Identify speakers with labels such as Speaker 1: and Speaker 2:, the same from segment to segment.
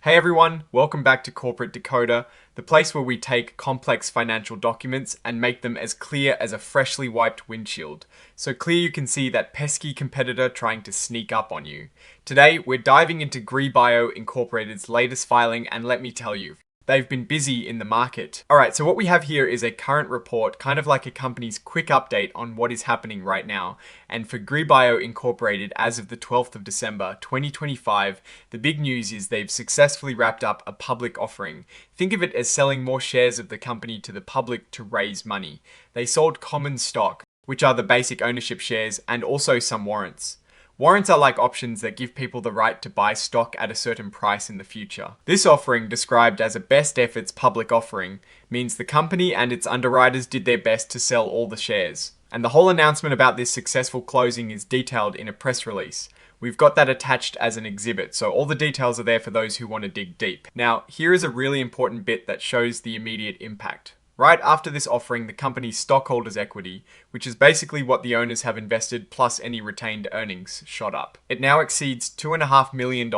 Speaker 1: Hey everyone, welcome back to Corporate Decoder, the place where we take complex financial documents and make them as clear as a freshly wiped windshield. So clear you can see that pesky competitor trying to sneak up on you. Today, we're diving into GRI Bio Incorporated's latest filing, and let me tell you, they've been busy in the market. Alright, so what we have here is a current report, kind of like a company's quick update on what is happening right now. And for GRI Bio Incorporated, as of the 12th of December 2025, the big news is they've successfully wrapped up a public offering. Think of it as selling more shares of the company to the public to raise money. They sold common stock, which are the basic ownership shares, and also some warrants. Warrants are like options that give people the right to buy stock at a certain price in the future. This offering, described as a best efforts public offering, means the company and its underwriters did their best to sell all the shares. And the whole announcement about this successful closing is detailed in a press release. We've got that attached as an exhibit, so all the details are there for those who want to dig deep. Now, here is a really important bit that shows the immediate impact. Right after this offering, the company's stockholders' equity, which is basically what the owners have invested plus any retained earnings, shot up. It now exceeds $2.5 million.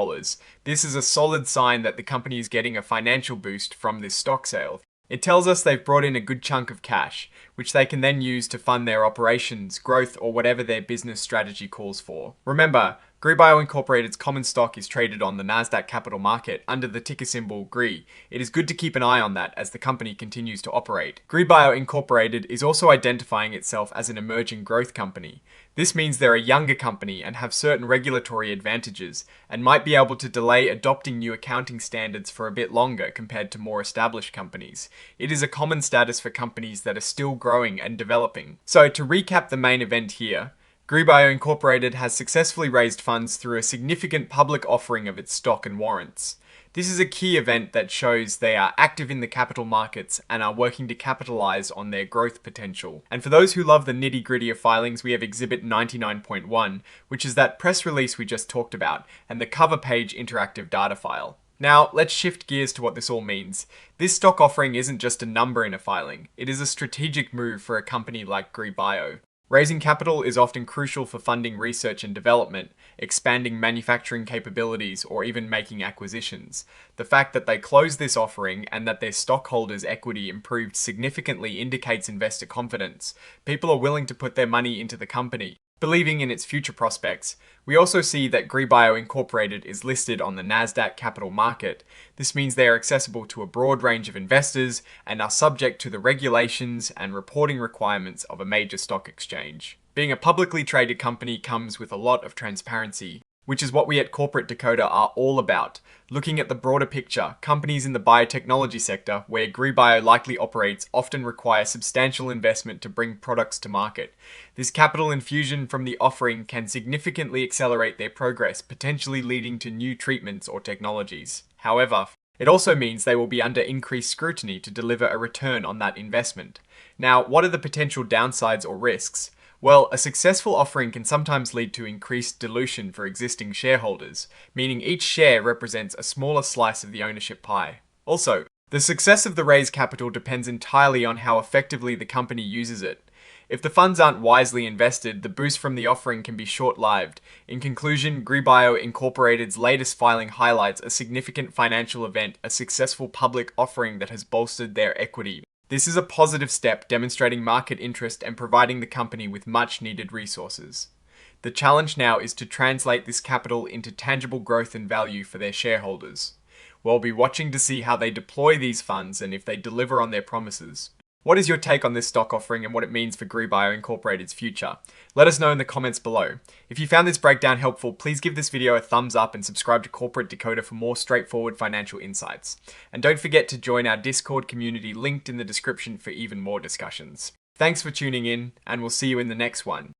Speaker 1: This is a solid sign that the company is getting a financial boost from this stock sale. It tells us they've brought in a good chunk of cash, which they can then use to fund their operations, growth, or whatever their business strategy calls for. Remember, GRI Bio Incorporated's common stock is traded on the Nasdaq Capital Market under the ticker symbol GRI. It is good to keep an eye on that as the company continues to operate. GRI Bio Incorporated is also identifying itself as an emerging growth company. This means they're a younger company and have certain regulatory advantages, and might be able to delay adopting new accounting standards for a bit longer compared to more established companies. It is a common status for companies that are still growing and developing. So to recap the main event here, GRI Bio Incorporated has successfully raised funds through a significant public offering of its stock and warrants. This is a key event that shows they are active in the capital markets and are working to capitalize on their growth potential. And for those who love the nitty-gritty of filings, we have Exhibit 99.1, which is that press release we just talked about, and the cover page interactive data file. Now, let's shift gears to what this all means. This stock offering isn't just a number in a filing, it is a strategic move for a company like GRI Bio. Raising capital is often crucial for funding research and development, expanding manufacturing capabilities, or even making acquisitions. The fact that they closed this offering and that their stockholders' equity improved significantly indicates investor confidence. People are willing to put their money into the company, believing in its future prospects. We also see that GRI Bio Incorporated is listed on the Nasdaq Capital Market. This means they are accessible to a broad range of investors and are subject to the regulations and reporting requirements of a major stock exchange. Being a publicly traded company comes with a lot of transparency, which is what we at Corporate Decoder are all about. Looking at the broader picture, companies in the biotechnology sector, where GRI Bio likely operates, often require substantial investment to bring products to market. This capital infusion from the offering can significantly accelerate their progress, potentially leading to new treatments or technologies. However, it also means they will be under increased scrutiny to deliver a return on that investment. Now, what are the potential downsides or risks? Well, a successful offering can sometimes lead to increased dilution for existing shareholders, meaning each share represents a smaller slice of the ownership pie. Also, the success of the raised capital depends entirely on how effectively the company uses it. If the funds aren't wisely invested, the boost from the offering can be short-lived. In conclusion, GRI Bio Incorporated's latest filing highlights a significant financial event, a successful public offering that has bolstered their equity. This is a positive step demonstrating market interest and providing the company with much needed resources. The challenge now is to translate this capital into tangible growth and value for their shareholders. We'll be watching to see how they deploy these funds and if they deliver on their promises. What is your take on this stock offering and what it means for GRI Bio Incorporated's future? Let us know in the comments below. If you found this breakdown helpful, please give this video a thumbs up and subscribe to Corporate Decoder for more straightforward financial insights. And don't forget to join our Discord community linked in the description for even more discussions. Thanks for tuning in, and we'll see you in the next one.